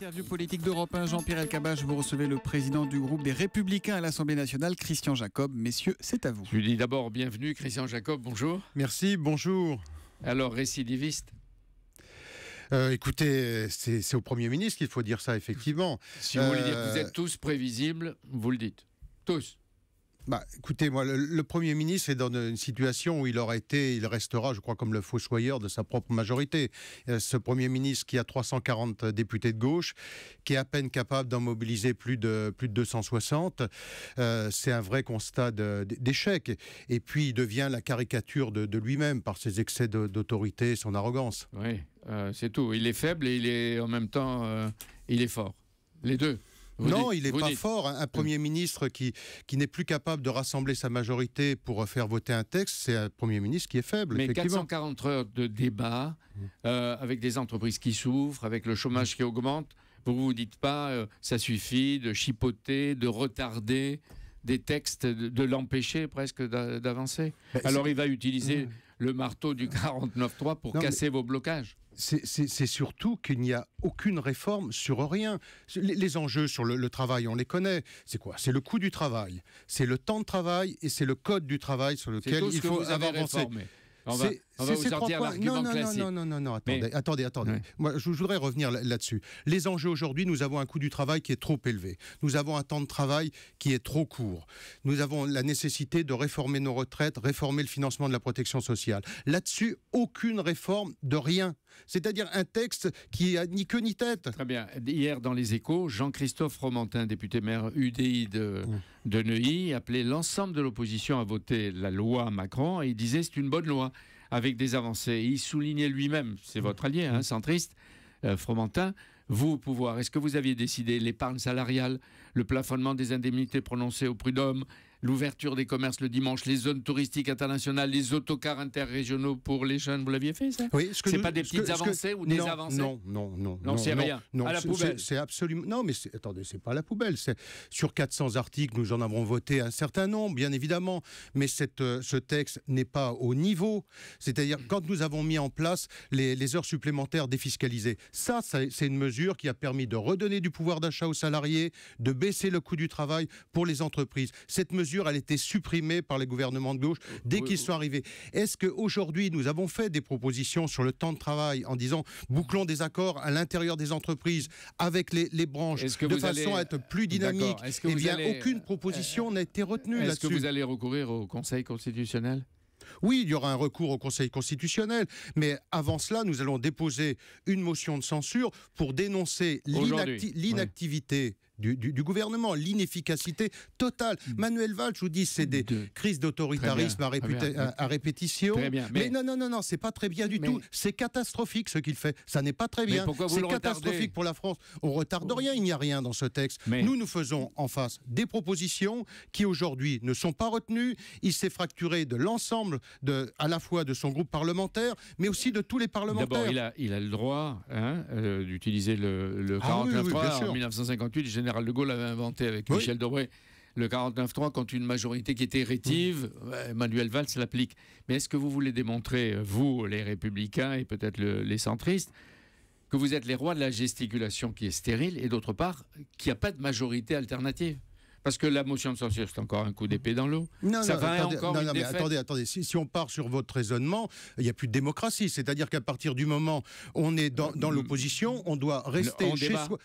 Interview politique d'Europe 1, Jean-Pierre Elkabbach, vous recevez le président du groupe des Républicains à l'Assemblée nationale, Christian Jacob. Messieurs, c'est à vous. Je lui dis d'abord bienvenue, Christian Jacob, bonjour. Merci, bonjour. Alors, récidiviste? Écoutez, c'est au Premier ministre qu'il faut dire ça, effectivement. Si vous voulez dire que vous êtes tous prévisibles, vous le dites. Tous. Écoutez, moi, le Premier ministre est dans une situation où il restera, je crois, comme le fossoyeur de sa propre majorité. Ce Premier ministre qui a 340 députés de gauche, qui est à peine capable d'en mobiliser plus de 260, c'est un vrai constat d'échec. Et puis, il devient la caricature de lui-même par ses excès d'autorité et son arrogance. Oui, c'est tout. Il est faible et il est en même temps, il est fort. Les deux. Il n'est pas fort. Un Premier ministre qui n'est plus capable de rassembler sa majorité pour faire voter un texte, c'est un Premier ministre qui est faible. Mais 440 heures de débat, avec des entreprises qui souffrent, avec le chômage qui augmente, vous ne vous dites pas ça suffit de chipoter, de retarder des textes, de l'empêcher presque d'avancer. Alors il va utiliser le marteau du 49.3 pour casser vos blocages. C'est surtout qu'il n'y a aucune réforme sur rien. Les enjeux sur le travail, on les connaît. C'est quoi? C'est le coût du travail, c'est le temps de travail et c'est le code du travail sur lequel il faut avancer. On va vous sortir l'argument classique. Non, attendez. Ouais. Moi, je voudrais revenir là-dessus. Les enjeux aujourd'hui, nous avons un coût du travail qui est trop élevé. Nous avons un temps de travail qui est trop court. Nous avons la nécessité de réformer nos retraites, réformer le financement de la protection sociale. Là-dessus, aucune réforme de rien. C'est-à-dire un texte qui a ni queue ni tête. Très bien. Hier, dans les Échos, Jean-Christophe Fromentin, député maire UDI de Neuilly, appelait l'ensemble de l'opposition à voter la loi Macron et il disait c'est une bonne loi, avec des avancées. Et il soulignait lui-même, c'est votre allié, centriste, Fromentin, vous au pouvoir, est-ce que vous aviez décidé l'épargne salariale, le plafonnement des indemnités prononcées au prud'homme, l'ouverture des commerces le dimanche, les zones touristiques internationales, les autocars interrégionaux pour les jeunes, vous l'aviez fait ça? Oui. C'est pas des petites avancées ou des avancées? Non, c'est rien. À la poubelle. C'est absolument. Non, mais attendez, c'est pas à la poubelle. Sur 400 articles, nous en avons voté un certain nombre, bien évidemment, mais ce texte n'est pas au niveau. C'est-à-dire quand nous avons mis en place les heures supplémentaires défiscalisées, ça c'est une mesure qui a permis de redonner du pouvoir d'achat aux salariés, de baisser le coût du travail pour les entreprises. Cette mesure, elle était supprimée par les gouvernements de gauche dès qu'ils sont arrivés. Est-ce qu'aujourd'hui, nous avons fait des propositions sur le temps de travail en disant bouclons des accords à l'intérieur des entreprises avec les branches de façon à être plus dynamique? Eh bien, aucune proposition n'a été retenue là-dessus. Est-ce que vous allez recourir au Conseil constitutionnel? Oui, il y aura un recours au Conseil constitutionnel, mais avant cela, nous allons déposer une motion de censure pour dénoncer l'inactivité du gouvernement, l'inefficacité totale. Manuel Valls, je vous dis, c'est des crises d'autoritarisme à répétition. Mais non, c'est pas très bien du tout. C'est catastrophique ce qu'il fait. Ça n'est pas très bien. C'est catastrophique pour la France. On retarde rien, il n'y a rien dans ce texte. Nous faisons en face des propositions qui aujourd'hui ne sont pas retenues. Il s'est fracturé de l'ensemble à la fois de son groupe parlementaire, mais aussi de tous les parlementaires. D'abord, il a le droit d'utiliser le 49.3 en 1958. Le général de Gaulle l'avait inventé avec Michel Debré. Le 49.3, quand une majorité qui était hérétive, Manuel Valls l'applique. Mais est-ce que vous voulez démontrer, vous, les Républicains et peut-être les centristes, que vous êtes les rois de la gesticulation qui est stérile et d'autre part, qu'il n'y a pas de majorité alternative? Parce que la motion de censure, c'est encore un coup d'épée dans l'eau. Attendez. Si on part sur votre raisonnement, il n'y a plus de démocratie. C'est-à-dire qu'à partir du moment où on est dans l'opposition, on doit rester chez soi.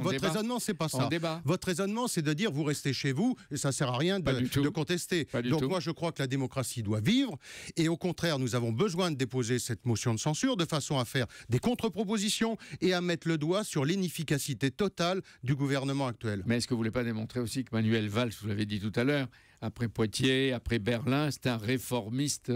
Votre raisonnement, c'est pas ça. Votre raisonnement, c'est de dire vous restez chez vous et ça ne sert à rien de contester. Donc moi, je crois que la démocratie doit vivre et au contraire, nous avons besoin de déposer cette motion de censure de façon à faire des contre-propositions et à mettre le doigt sur l'inefficacité totale du gouvernement actuel. Mais est-ce que vous ne voulez pas démontrer aussi que Manuel Valls, vous l'avez dit tout à l'heure, après Poitiers, après Berlin, c'est un réformiste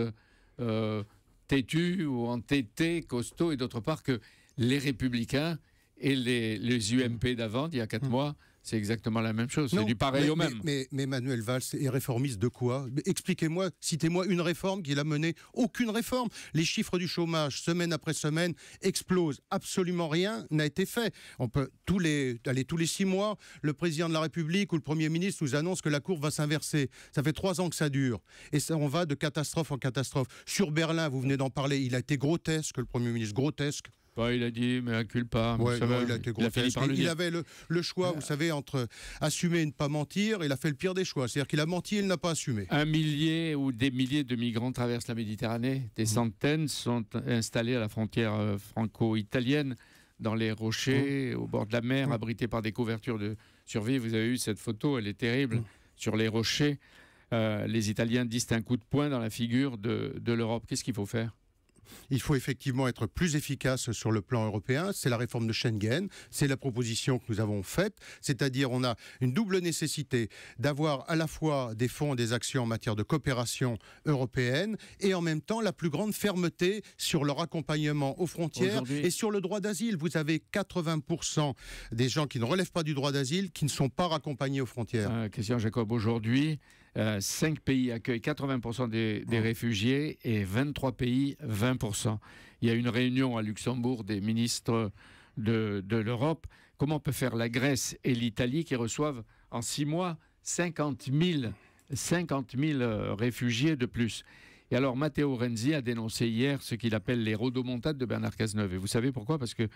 têtu ou entêté, costaud, et d'autre part que les Républicains et les UMP d'avant, d'il y a 4 mois, c'est exactement la même chose. C'est du pareil au même. Mais Manuel Valls est réformiste de quoi? Expliquez-moi, citez-moi une réforme qu'il a menée. Aucune réforme. Les chiffres du chômage, semaine après semaine, explosent. Absolument rien n'a été fait. On peut tous les 6 mois, le président de la République ou le Premier ministre nous annonce que la courbe va s'inverser. Ça fait 3 ans que ça dure. Et ça, on va de catastrophe en catastrophe. Sur Berlin, vous venez d'en parler, il a été grotesque, le Premier ministre, grotesque. Bah, il a dit, mais inculpa. Ouais, il a été grotesque. Il avait le choix, vous savez, entre assumer et ne pas mentir. Il a fait le pire des choix. C'est-à-dire qu'il a menti et il n'a pas assumé. Un millier ou des milliers de migrants traversent la Méditerranée. Des centaines sont installés à la frontière franco-italienne, dans les rochers, au bord de la mer, abrités par des couvertures de survie. Vous avez vu cette photo, elle est terrible. Sur les rochers, les Italiens disent un coup de poing dans la figure de l'Europe. Qu'est-ce qu'il faut faire ? Il faut effectivement être plus efficace sur le plan européen. C'est la réforme de Schengen, c'est la proposition que nous avons faite. C'est-à-dire on a une double nécessité d'avoir à la fois des fonds, des actions en matière de coopération européenne et en même temps la plus grande fermeté sur leur accompagnement aux frontières et sur le droit d'asile. Vous avez 80% des gens qui ne relèvent pas du droit d'asile qui ne sont pas raccompagnés aux frontières. Christian Jacob, aujourd'hui, 5 pays accueillent 80% des réfugiés et 23 pays 20%. Il y a une réunion à Luxembourg des ministres de l'Europe. Comment peut faire la Grèce et l'Italie qui reçoivent en 6 mois 50 000 réfugiés de plus? Et alors Matteo Renzi a dénoncé hier ce qu'il appelle les rodomontades de Bernard Cazeneuve. Et vous savez pourquoi? Parce que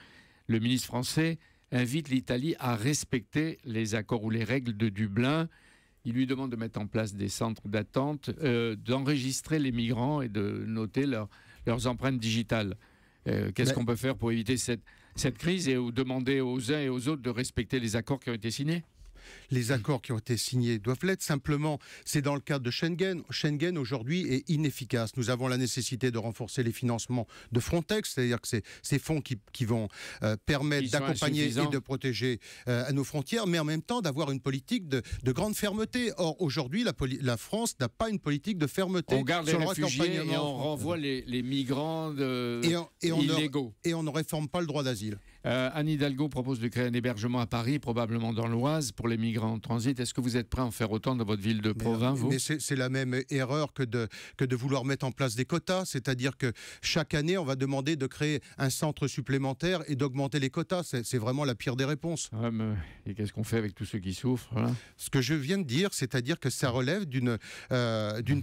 le ministre français invite l'Italie à respecter les accords ou les règles de Dublin. Il lui demande de mettre en place des centres d'attente, d'enregistrer les migrants et de noter leurs empreintes digitales. Qu'est-ce qu'on peut faire pour éviter cette crise et demander aux uns et aux autres de respecter les accords qui ont été signés? Les accords qui ont été signés doivent l'être. Simplement, c'est dans le cadre de Schengen. Schengen, aujourd'hui, est inefficace. Nous avons la nécessité de renforcer les financements de Frontex, c'est-à-dire que c'est ces fonds qui vont permettre d'accompagner et de protéger à nos frontières, mais en même temps d'avoir une politique de grande fermeté. Or, aujourd'hui, la France n'a pas une politique de fermeté. On garde sur les réfugiés et on renvoie les migrants illégaux. Et on ne réforme pas le droit d'asile. Anne Hidalgo propose de créer un hébergement à Paris, probablement dans l'Oise, pour les migrants en transit. Est-ce que vous êtes prêt à en faire autant dans votre ville de Provins, vous? Mais c'est la même erreur que de vouloir mettre en place des quotas. C'est-à-dire que chaque année, on va demander de créer un centre supplémentaire et d'augmenter les quotas. C'est vraiment la pire des réponses. Ouais, et qu'est-ce qu'on fait avec tous ceux qui souffrent, voilà? Ce que je viens de dire, c'est-à-dire que ça relève d'une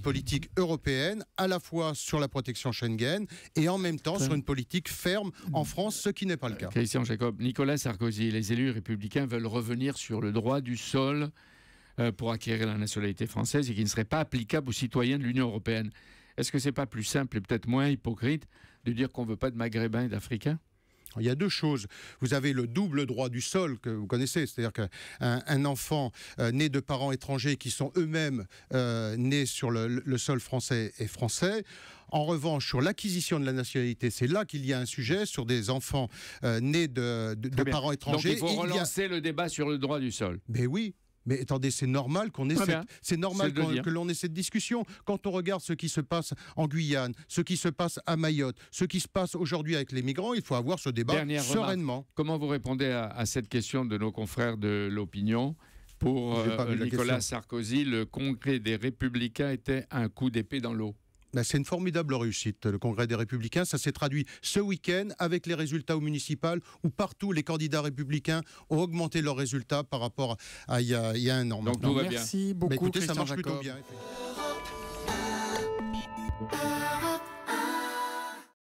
politique européenne, à la fois sur la protection Schengen et en même temps sur une politique ferme en France, ce qui n'est pas le cas. Christian Jacob, Nicolas Sarkozy, les élus républicains veulent revenir sur le droit du sol pour acquérir la nationalité française et qui ne serait pas applicable aux citoyens de l'Union européenne. Est-ce que c'est pas plus simple et peut-être moins hypocrite de dire qu'on ne veut pas de Maghrébins et d'Africains? Il y a deux choses. Vous avez le double droit du sol que vous connaissez, c'est-à-dire qu'un enfant né de parents étrangers qui sont eux-mêmes nés sur le sol français est français. En revanche, sur l'acquisition de la nationalité, c'est là qu'il y a un sujet sur des enfants nés de parents étrangers. Donc il faut relancer le débat sur le droit du sol. Mais oui. Mais attendez, c'est normal qu'on ait que l'on ait cette discussion. Quand on regarde ce qui se passe en Guyane, ce qui se passe à Mayotte, ce qui se passe aujourd'hui avec les migrants, il faut avoir ce débat sereinement. Remarque. Comment vous répondez à cette question de nos confrères de l'opinion? Pour Nicolas Sarkozy, le congrès des Républicains était un coup d'épée dans l'eau. C'est une formidable réussite, le Congrès des Républicains. Ça s'est traduit ce week-end avec les résultats aux municipales où partout les candidats républicains ont augmenté leurs résultats par rapport à il y a un an. Donc tout va bien. Merci beaucoup, écoutez, Christian ça marche Jacob. plutôt bien.